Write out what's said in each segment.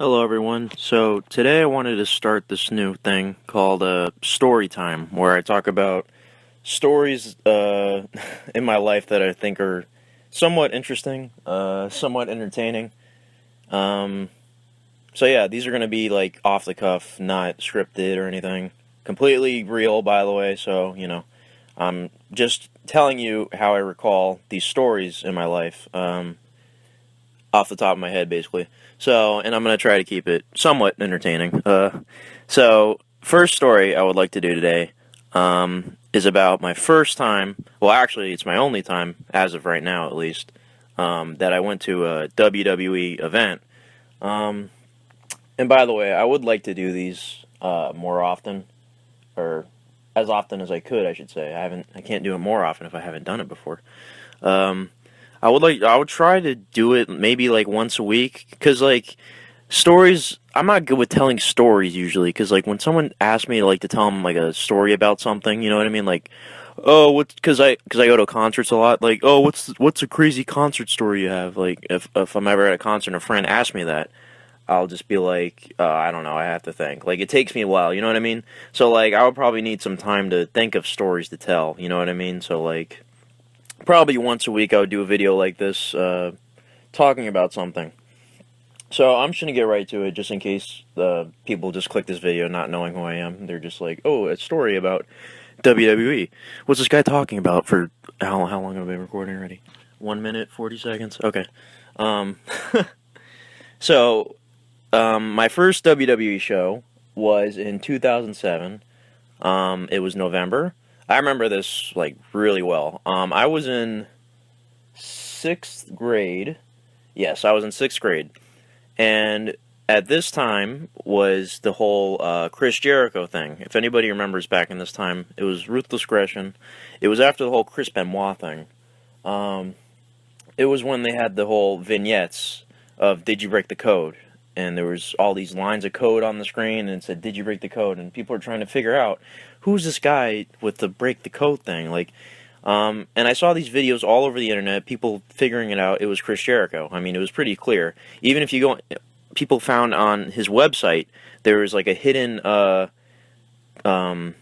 Hello everyone. So today I wanted to start this new thing called story time, where I talk about stories in my life that I think are somewhat interesting, somewhat entertaining. Um, so yeah, these are going to be like off the cuff, not scripted or anything. Completely real, by the way. So I'm just telling you how I recall these stories in my life. Off the top of my head, basically. So, and I'm going to try to keep it somewhat entertaining. So, first story I would like to do today is about my first time, well, actually, it's my only time, as of right now at least, that I went to a WWE event. And by the way, I would like to do these more often, or as often as I could, I should say. I can't do it more often if I haven't done it before. I would try to do it maybe like once a week, because like stories, I'm not good with telling stories usually, because like when someone asks me like to tell them like a story about something, you know what I mean, like, oh, what, because I go to concerts a lot, like, oh, what's a crazy concert story you have, like if I'm ever at a concert and a friend asks me that, I'll just be like, I don't know, I have to think, like it takes me a while, you know what I mean, so like I would probably need some time to think of stories to tell, you know what I mean, so like probably once a week I would do a video like this, talking about something. So I'm just going to get right to it, just in case people just click this video not knowing who I am. They're just like, oh, a story about WWE. What's this guy talking about for, how long have I been recording already? 1 minute, 40 seconds? Okay. Um, so, my first WWE show was in 2007. It was November. I remember this like really well. I was in 6th grade. Yes, I was in 6th grade. And at this time was the whole Chris Jericho thing. If anybody remembers back in this time, it was Ruthless Aggression. It was after the whole Chris Benoit thing. It was when they had the whole vignettes of "Did you break the code?" And there was all these lines of code on the screen, and it said "Did you break the code?" And people are trying to figure out who's this guy with the break the code thing. Like, and I saw these videos all over the internet, people figuring it out. It was Chris Jericho. I mean, it was pretty clear. Even if you go, people found on his website there was like a hidden area on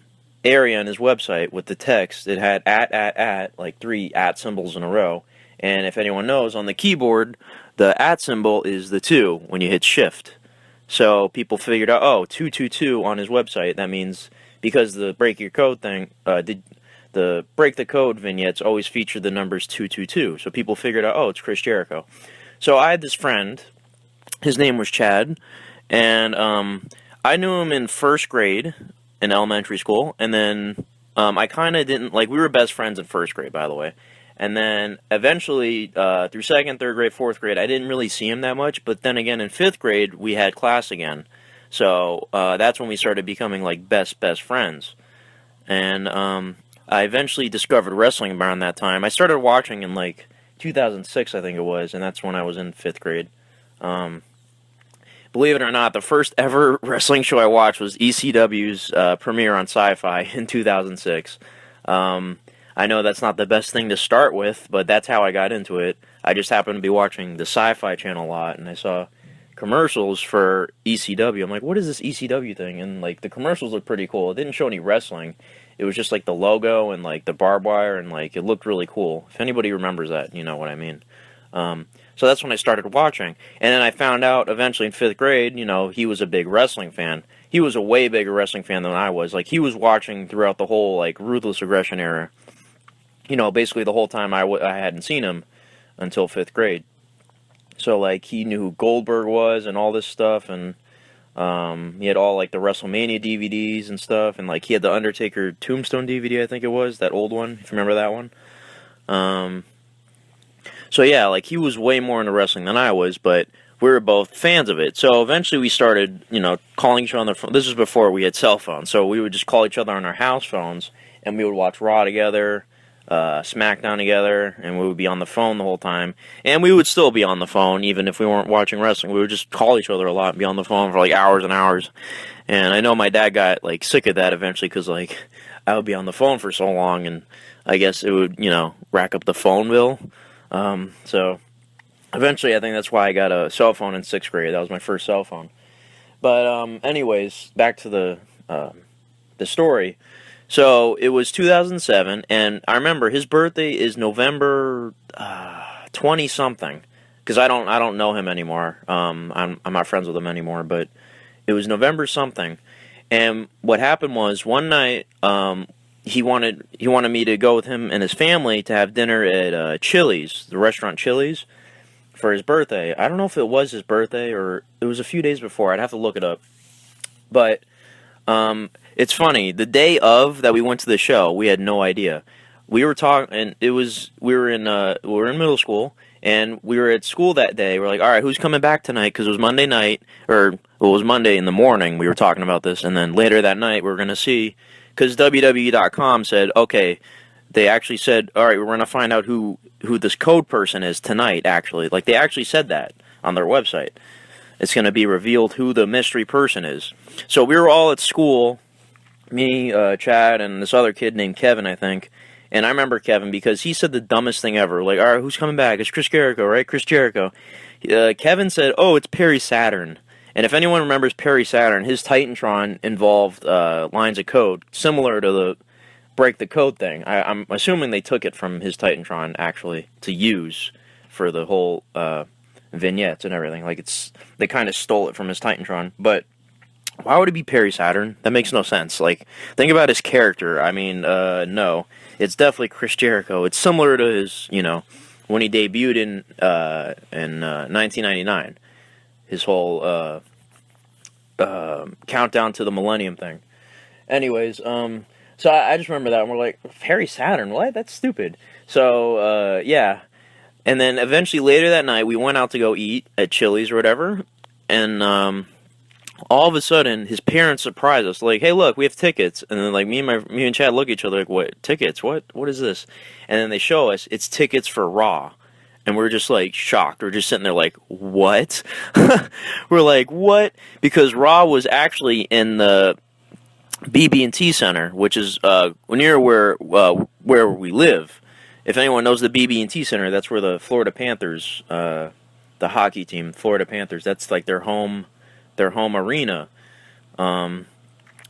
his website with the text. It had at, like 3 at symbols in a row. And if anyone knows, on the keyboard, the at symbol is the 2 when you hit shift. So people figured out, oh, 222 on his website. That means because the break your code thing, the break the code vignettes always feature the numbers 222. So people figured out, oh, it's Chris Jericho. So I had this friend, his name was Chad, and I knew him in 1st grade in elementary school, and then I kind of didn't, like, we were best friends in 1st grade, by the way. And then eventually, through 2nd, 3rd grade, 4th grade, I didn't really see him that much. But then again, in 5th grade, we had class again. So that's when we started becoming like best friends. And I eventually discovered wrestling around that time. I started watching in like 2006, I think it was, and that's when I was in 5th grade. Believe it or not, the first ever wrestling show I watched was ECW's premiere on Sci-Fi in 2006. I know that's not the best thing to start with, but that's how I got into it. I just happened to be watching the Sci-Fi channel a lot, and I saw commercials for ECW. I'm like, what is this ECW thing? And like the commercials looked pretty cool. It didn't show any wrestling. It was just like the logo and like the barbed wire, and like it looked really cool. If anybody remembers that, you know what I mean. So that's when I started watching. And then I found out eventually in 5th grade, he was a big wrestling fan. He was a way bigger wrestling fan than I was. Like, he was watching throughout the whole like Ruthless Aggression era. Basically the whole time I hadn't seen him until 5th grade. So, like, he knew who Goldberg was and all this stuff, and he had all, like, the Wrestlemania DVDs and stuff, and, like, he had the Undertaker Tombstone DVD, I think it was, that old one, if you remember that one. So, yeah, like, he was way more into wrestling than I was, but we were both fans of it. So, eventually we started, calling each other on the phone. This was before we had cell phones, so we would just call each other on our house phones, and we would watch Raw together, SmackDown together, and we would be on the phone the whole time. And we would still be on the phone even if we weren't watching wrestling. We would just call each other a lot and be on the phone for like hours and hours. And I know my dad got like sick of that eventually, because like I would be on the phone for so long, and I guess it would rack up the phone bill. So Eventually, I think that's why I got a cell phone in 6th grade. That was my first cell phone. But anyways, back to the story. So it was 2007, and I remember his birthday is November 20 something, because I don't know him anymore. I'm not friends with him anymore, but it was November something. And what happened was one night he wanted me to go with him and his family to have dinner at Chili's, the restaurant Chili's, for his birthday. I don't know if it was his birthday or it was a few days before. I'd have to look it up. But it's funny. The day of that we went to the show, we had no idea. We were talking, and we were in middle school, and we were at school that day. We're like, all right, who's coming back tonight? Because it was Monday night, or it was Monday in the morning. We were talking about this, and then later that night we were going to see, because WWE.com said, okay, they actually said, all right, we're going to find out who this code person is tonight. Actually, like they actually said that on their website. It's going to be revealed who the mystery person is. So we were all at school, me, Chad, and this other kid named Kevin, I think. And I remember Kevin because he said the dumbest thing ever. Like, all right, who's coming back? It's Chris Jericho, right? Chris Jericho. Kevin said, oh, it's Perry Saturn. And if anyone remembers Perry Saturn, his Titantron involved lines of code similar to the break the code thing. I'm assuming they took it from his Titantron, actually, to use for the whole vignettes and everything. Like, they kind of stole it from his Titantron. But why would it be Perry Saturn? That makes no sense. Like, think about his character. I mean, no. It's definitely Chris Jericho. It's similar to his, when he debuted in 1999. His whole countdown to the millennium thing. Anyways, so I just remember that, and we're like, Perry Saturn? What? That's stupid. So, yeah. And then eventually later that night, we went out to go eat at Chili's or whatever, and all of a sudden, his parents surprised us, like, hey, look, we have tickets. And then, like, me and Chad look at each other like, what, tickets? What is this? And then they show us, it's tickets for Raw. And we're just, like, shocked. We're just sitting there like, what? We're like, what? Because Raw was actually in the BB&T Center, which is near where we live. If anyone knows the BB&T Center, that's where the Florida Panthers, the hockey team, Florida Panthers, that's, like, their home arena. And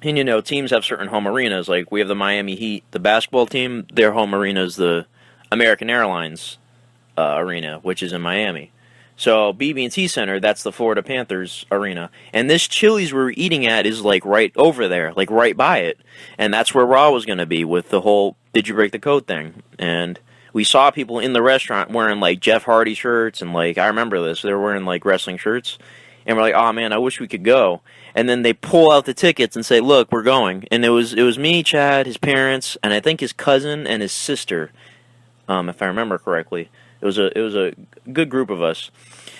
teams have certain home arenas. Like, we have the Miami Heat, the basketball team, their home arena is the American Airlines arena, which is in Miami. So BB&T Center, that's the Florida Panthers arena. And this Chili's we're eating at is, like, right over there, like, right by it. And that's where Raw was going to be with the whole Did You Break the Code thing. And we saw people in the restaurant wearing, like, Jeff Hardy shirts, and, like, I remember this, they were wearing, like, wrestling shirts. And we're like, oh man, I wish we could go. And then they pull out the tickets and say, look, we're going. And it was me, Chad, his parents, and I think his cousin and his sister, if I remember correctly. It was a good group of us.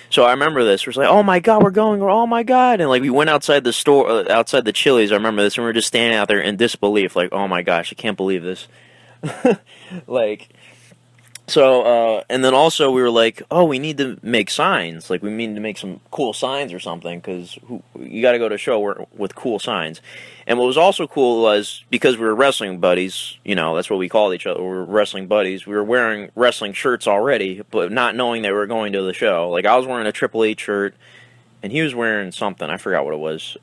So I remember this. We're like, oh my god, we're going. Oh my god. And like we went outside the store, outside the Chili's. I remember this, and we were just standing out there in disbelief, like, oh my gosh, I can't believe this. Like. So, and then also we were like, oh, we need to make signs. Like, we need to make some cool signs or something, because you got to go to a show with cool signs. And what was also cool was, because we were wrestling buddies, that's what we called each other, we were wrestling buddies, we were wearing wrestling shirts already, but not knowing that we were going to the show. Like, I was wearing a Triple H shirt, and he was wearing something, I forgot what it was,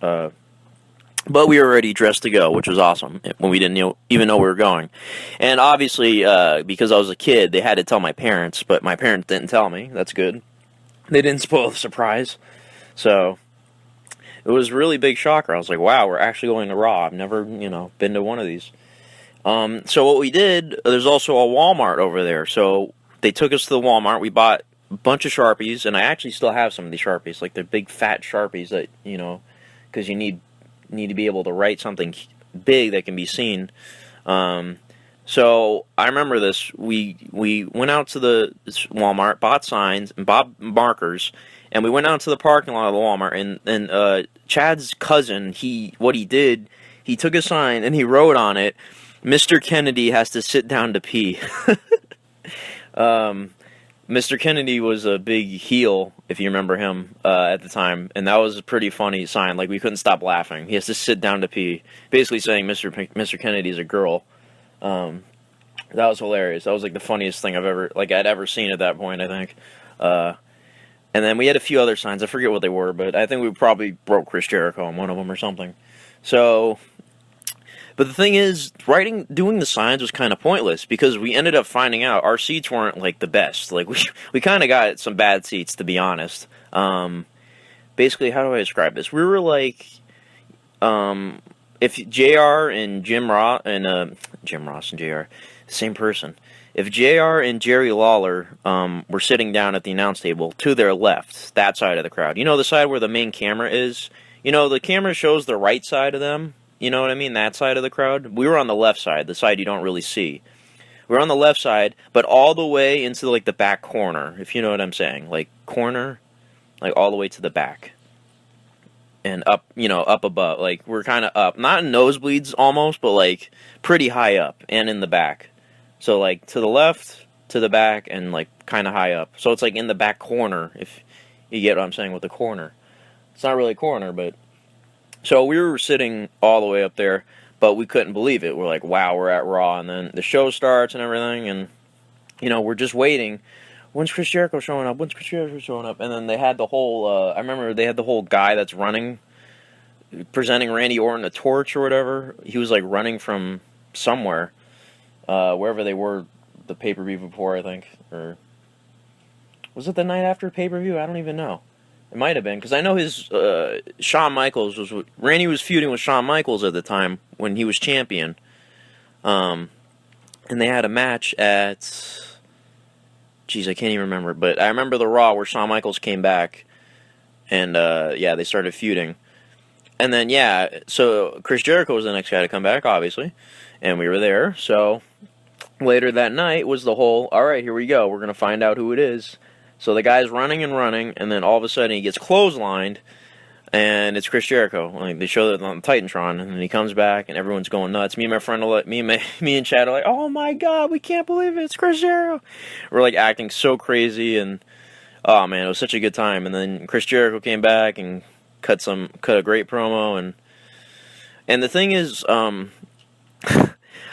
but we were already dressed to go, which was awesome, when we didn't even know we were going. And obviously, because I was a kid, they had to tell my parents, but my parents didn't tell me. That's good. They didn't spoil the surprise. So, it was a really big shocker. I was like, wow, we're actually going to Raw. I've never, been to one of these. So what we did, there's also a Walmart over there. So, they took us to the Walmart. We bought a bunch of Sharpies, and I actually still have some of these Sharpies. Like, they're big, fat Sharpies that, because you need to be able to write something big that can be seen. So I remember this. We went out to the Walmart, bought signs and bought markers, and we went out to the parking lot of the Walmart. And Chad's cousin, he took a sign and he wrote on it, "Mr. Kennedy has to sit down to pee." Mr. Kennedy was a big heel, if you remember him, at the time, and that was a pretty funny sign. Like, we couldn't stop laughing. He has to sit down to pee, basically saying Mr. Kennedy's a girl. That was hilarious. That was, like, the funniest thing I'd ever seen at that point, I think. And then we had a few other signs. I forget what they were, but I think we probably broke Chris Jericho on one of them or something. So, but the thing is, doing the signs was kind of pointless because we ended up finding out our seats weren't like the best. Like we kind of got some bad seats, to be honest. Basically, how do I describe this? We were like, if JR and Jim Ross and JR, same person. If JR and Jerry Lawler were sitting down at the announce table to their left, that side of the crowd, you know, the side where the main camera is, you know, the camera shows the right side of them, you know what I mean, that side of the crowd. We were on the left side, the side you don't really see. We were on the left side, but all the way into like the back corner, if you know what I'm saying, like corner, like all the way to the back. And up, you know, up above, like we're kind of up, not in nosebleeds almost, but like pretty high up and in the back. So, like, to the left, to the back, and, like, kind of high up. So, it's, like, in the back corner, if you get what I'm saying with the corner. It's not really a corner, but... So, we were sitting all the way up there, but we couldn't believe it. We're like, wow, we're at Raw. And then the show starts and everything, and, you know, we're just waiting. When's Chris Jericho showing up? When's Chris Jericho showing up? And then they had the whole... I remember they had the whole guy that's running, presenting Randy Orton a torch or whatever. He was, like, running from somewhere. Wherever they were the pay-per-view before, I think. Or was it the night after pay-per-view? I don't even know. It might have been, because I know his, Shawn Michaels was, Randy was feuding with Shawn Michaels at the time when he was champion. And they had a match at, geez, I can't even remember, but I remember the Raw where Shawn Michaels came back, and, yeah, they started feuding. And then, yeah, so Chris Jericho was the next guy to come back, obviously, and we were there, so... Later that night was the whole, alright, here we go, we're going to find out who it is. So the guy's running, and then all of a sudden he gets clotheslined, and it's Chris Jericho. Like, they show it on Titantron, and then he comes back, and everyone's going nuts. Me and my friend, me and Chad are like, oh my god, we can't believe it, it's Chris Jericho. We're like acting so crazy, and oh man, it was such a good time. And then Chris Jericho came back and cut a great promo, and the thing is,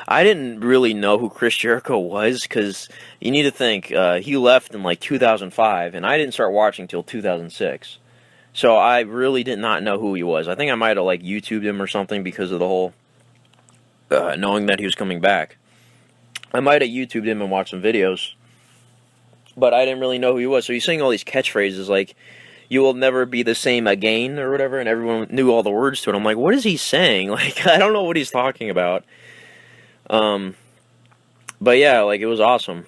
I didn't really know who Chris Jericho was, because you need to think, he left in like 2005, and I didn't start watching till 2006. So I really did not know who he was. I think I might have like YouTubed him or something because of the whole, knowing that he was coming back. I might have YouTubed him and watched some videos, but I didn't really know who he was. So he's saying all these catchphrases like, you will never be the same again, or whatever, and everyone knew all the words to it. I'm like, what is he saying? Like, I don't know what he's talking about. But yeah, like, it was awesome.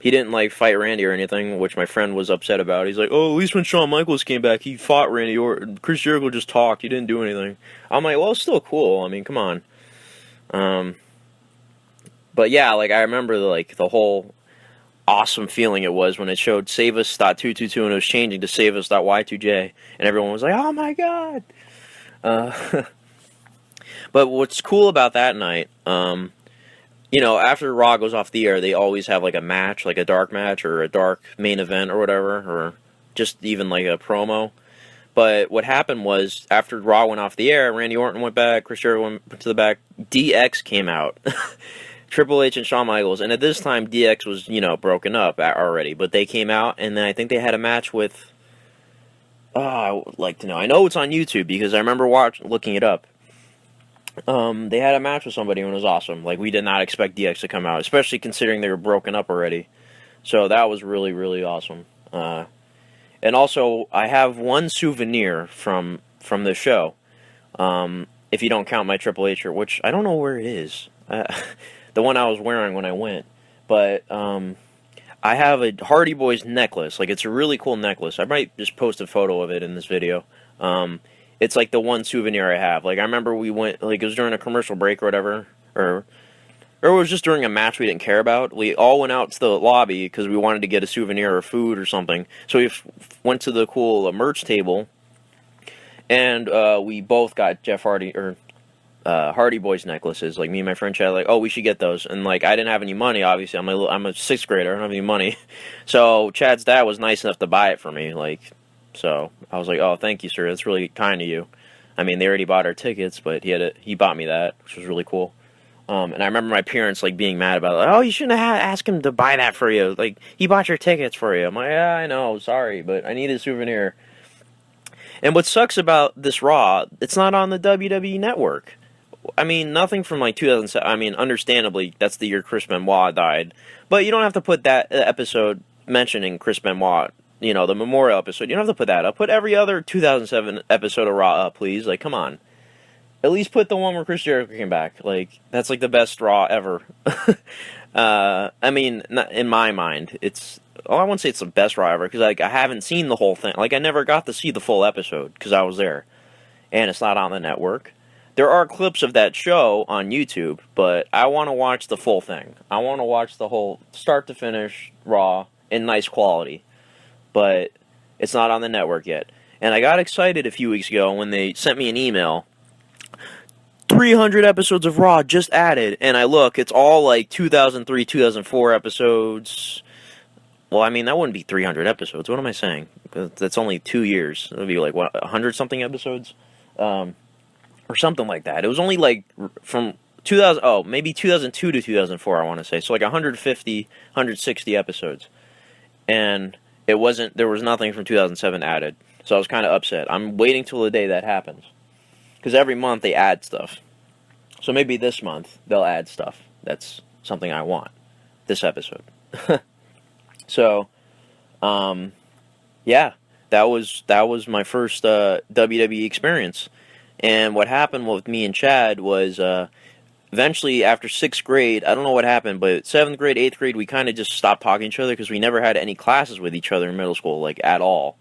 He didn't, like, fight Randy or anything, which my friend was upset about. He's like, oh, at least when Shawn Michaels came back, he fought Randy, or Chris Jericho just talked, he didn't do anything. I'm like, well, it's still cool, I mean, come on. But yeah, like, I remember, the whole awesome feeling it was when it showed SaveUs.222, and it was changing to SaveUs.Y2J, and everyone was like, oh my god! But what's cool about that night, you know, after Raw goes off the air, they always have, like, a match, like a dark match, or a dark main event, or whatever, or just even, like, a promo. But what happened was, after Raw went off the air, Randy Orton went back, Chris Jericho went to the back, DX came out. Triple H and Shawn Michaels, and at this time, DX was, you know, broken up already, but they came out, and then I think they had a match with, I would like to know, I know it's on YouTube, because I remember looking it up. They had a match with somebody, and it was awesome. Like, we did not expect DX to come out, especially considering they were broken up already. So that was really, really awesome. And also, I have one souvenir from the show, if you don't count my Triple H shirt, which I don't know where it is. The one I was wearing when I went. But I have a Hardy Boys necklace. Like, it's a really cool necklace. I might just post a photo of it in this video. It's like the one souvenir I have. Like, I remember we went, like, it was during a commercial break or whatever, or it was just during a match we didn't care about. We all went out to the lobby because we wanted to get a souvenir or food or something. So we went to the cool merch table, and we both got Jeff Hardy, or Hardy Boys necklaces. Like, me and my friend Chad, like, oh, we should get those. And, like, I didn't have any money, obviously. I'm a 6th grader. I don't have any money. So Chad's dad was nice enough to buy it for me, like... So I was like, oh, thank you, sir. That's really kind of you. I mean, they already bought our tickets, but he bought me that, which was really cool. And I remember my parents like being mad about it. Like, oh, you shouldn't have asked him to buy that for you. Like, he bought your tickets for you. I'm like, yeah, I know, sorry, but I need a souvenir. And what sucks about this Raw, it's not on the WWE Network. I mean, nothing from like 2007. I mean, understandably, that's the year Chris Benoit died. But you don't have to put that episode mentioning Chris Benoit, you know, the memorial episode. You don't have to put that up. Put every other 2007 episode of Raw up, please. Like, come on. At least put the one where Chris Jericho came back. Like, that's like the best Raw ever. I mean, in my mind, it's... Oh, I won't say it's the best Raw ever, because like, I haven't seen the whole thing. Like, I never got to see the full episode, because I was there. And it's not on the network. There are clips of that show on YouTube, but I want to watch the full thing. I want to watch the whole start to finish Raw in nice quality. But it's not on the network yet. And I got excited a few weeks ago when they sent me an email. 300 episodes of Raw just added. And I look, it's all like 2003, 2004 episodes. Well, I mean, that wouldn't be 300 episodes. What am I saying? That's only 2 years. It would be like, what, 100-something episodes? Or something like that. It was only like from 2000, maybe 2002 to 2004, I want to say. So like 150, 160 episodes. And it wasn't, there was nothing from 2007 added. So I was kind of upset. I'm waiting till the day that happens. Because every month they add stuff. So maybe this month they'll add stuff. That's something I want. This episode. So, yeah, that was my first WWE experience. And what happened with me and Chad was eventually after 6th grade, I don't know what happened, but 7th grade, 8th grade, we kind of just stopped talking to each other because we never had any classes with each other in middle school, like at all.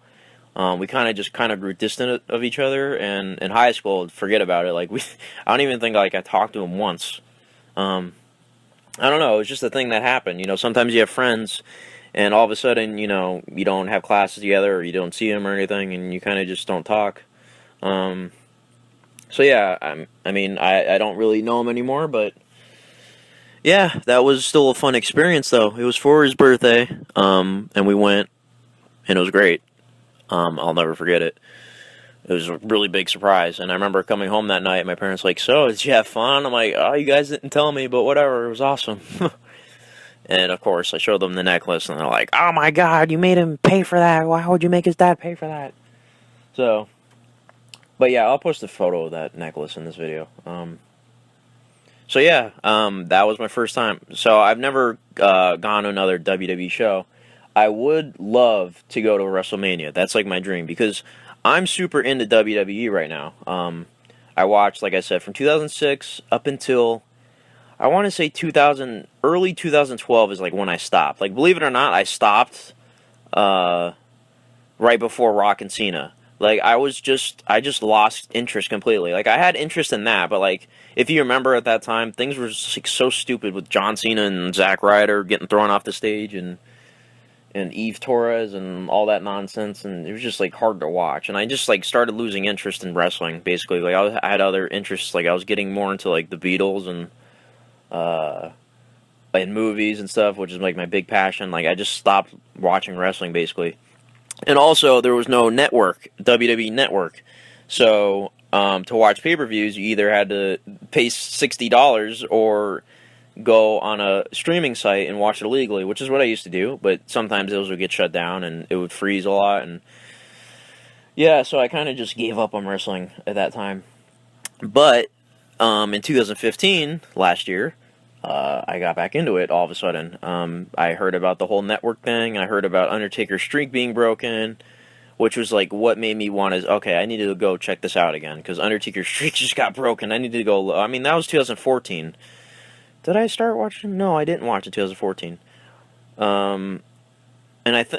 We kind of grew distant of each other, and in high school, forget about it. Like I don't even think like I talked to him once. I don't know. It was just a thing that happened. You know, sometimes you have friends, and all of a sudden, you know, you don't have classes together, or you don't see them or anything, and you kind of just don't talk. So yeah, I mean, I don't really know him anymore, but yeah, that was still a fun experience, though. It was for his birthday, and we went, and it was great. I'll never forget it. It was a really big surprise, and I remember coming home that night, and my parents like, so, did you have fun? I'm like, oh, you guys didn't tell me, but whatever, it was awesome. And, of course, I showed them the necklace, and they're like, oh, my God, you made him pay for that. Why would you make his dad pay for that? So, but yeah, I'll post a photo of that necklace in this video. So, yeah, that was my first time. So, I've never gone to another WWE show. I would love to go to Wrestlemania. That's like my dream, because I'm super into WWE right now. I watched, like I said, from 2006 up until, I want to say early 2012 is like when I stopped. Like, believe it or not, I stopped right before Rock and Cena. Like, I just lost interest completely. Like, I had interest in that, but like, if you remember at that time, things were just, like, so stupid with John Cena and Zack Ryder getting thrown off the stage, and Eve Torres and all that nonsense, and it was just like hard to watch. And I just like started losing interest in wrestling, basically. Like I had other interests, like I was getting more into like the Beatles and movies and stuff, which is like my big passion. Like I just stopped watching wrestling, basically. And also there was no network, WWE Network. So to watch pay-per-views, you either had to pay $60 or go on a streaming site and watch it illegally, which is what I used to do, but sometimes those would get shut down and it would freeze a lot, and yeah, so I kind of just gave up on wrestling at that time. But in 2015, last year, I got back into it all of a sudden. I heard about the whole network thing. I heard about Undertaker's streak being broken, which was like what made me want to, okay, I need to go check this out again, because Undertaker's streak just got broken. I need to go, I mean, that was 2014. Did I start watching? No, I didn't watch in 2014. And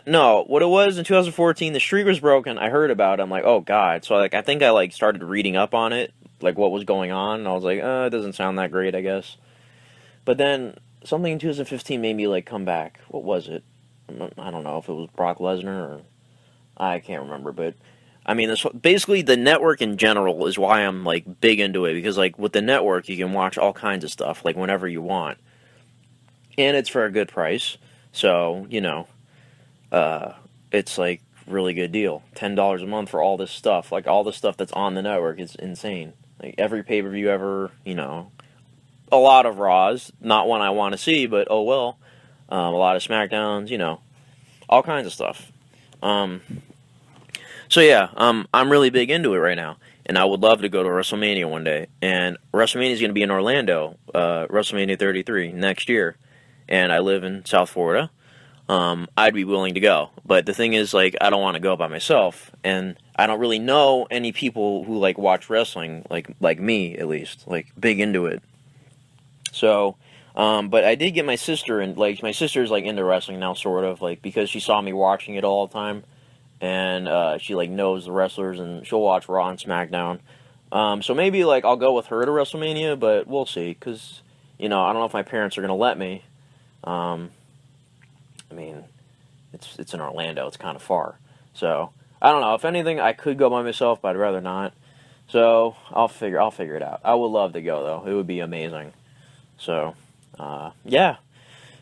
no, what it was in 2014, the streak was broken. I heard about it. I'm like, oh god. So like, I think I like started reading up on it, like what was going on. And I was like, it doesn't sound that great, I guess. But then something in 2015 made me like come back. What was it? I don't know if it was Brock Lesnar or I can't remember, but I mean, basically the network in general is why I'm like big into it, because like with the network you can watch all kinds of stuff like whenever you want, and it's for a good price. So you know, it's like really good deal. $10 a month for all this stuff. Like all the stuff that's on the network is insane. Like every pay-per-view ever, you know, a lot of Raws, not one I want to see, but oh well. A lot of SmackDowns, you know, all kinds of stuff. So yeah, I'm really big into it right now, and I would love to go to WrestleMania one day. And WrestleMania is going to be in Orlando, WrestleMania 33 next year, and I live in South Florida. I'd be willing to go, but the thing is, like, I don't want to go by myself, and I don't really know any people who like watch wrestling, like me at least, like big into it. So, but I did get my sister, and like my sister's like into wrestling now, sort of, like because she saw me watching it all the time. And she like knows the wrestlers, and she'll watch Raw and SmackDown. So maybe like I'll go with her to WrestleMania, but we'll see, because you know, I don't know if my parents are gonna let me. I mean, it's in Orlando, it's kind of far, so I don't know. If anything, I could go by myself, but I'd rather not. So I'll figure it out. I would love to go though; it would be amazing. So yeah,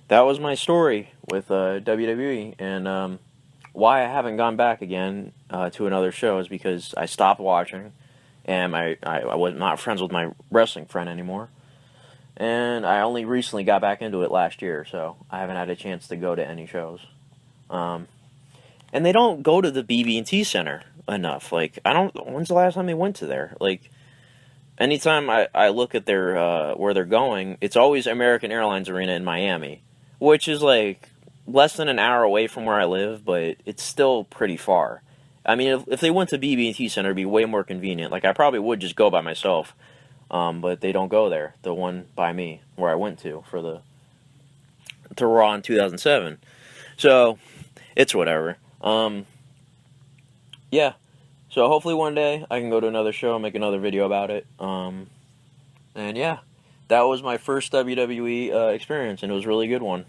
that was my story with WWE, and why I haven't gone back again to another show is because I stopped watching, and I was not friends with my wrestling friend anymore, and I only recently got back into it last year, so I haven't had a chance to go to any shows. And they don't go to the BB&T Center enough. Like, when's the last time they went to there? Like, anytime I look at their where they're going, it's always American Airlines Arena in Miami, which is like less than an hour away from where I live, but it's still pretty far. I mean, if they went to BB&T Center, it'd be way more convenient. Like, I probably would just go by myself, but they don't go there. The one by me, where I went to Raw in 2007. So, it's whatever. Yeah. So, hopefully one day, I can go to another show and make another video about it. And yeah, that was my first WWE experience, and it was a really good one.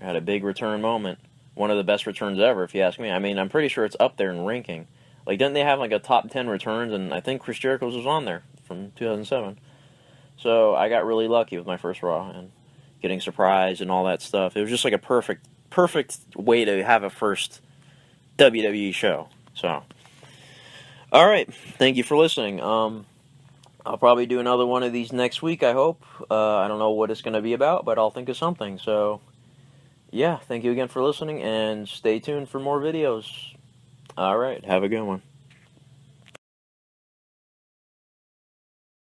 Had a big return moment. One of the best returns ever, if you ask me. I mean, I'm pretty sure it's up there in ranking. Like, didn't they have like a top 10 returns? And I think Chris Jericho's was on there from 2007. So I got really lucky with my first Raw and getting surprised and all that stuff. It was just like a perfect way to have a first WWE show. So, all right, thank you for listening. I'll probably do another one of these next week, I hope. I don't know what it's going to be about, but I'll think of something. So, yeah, thank you again for listening, and stay tuned for more videos. All right, have a good one.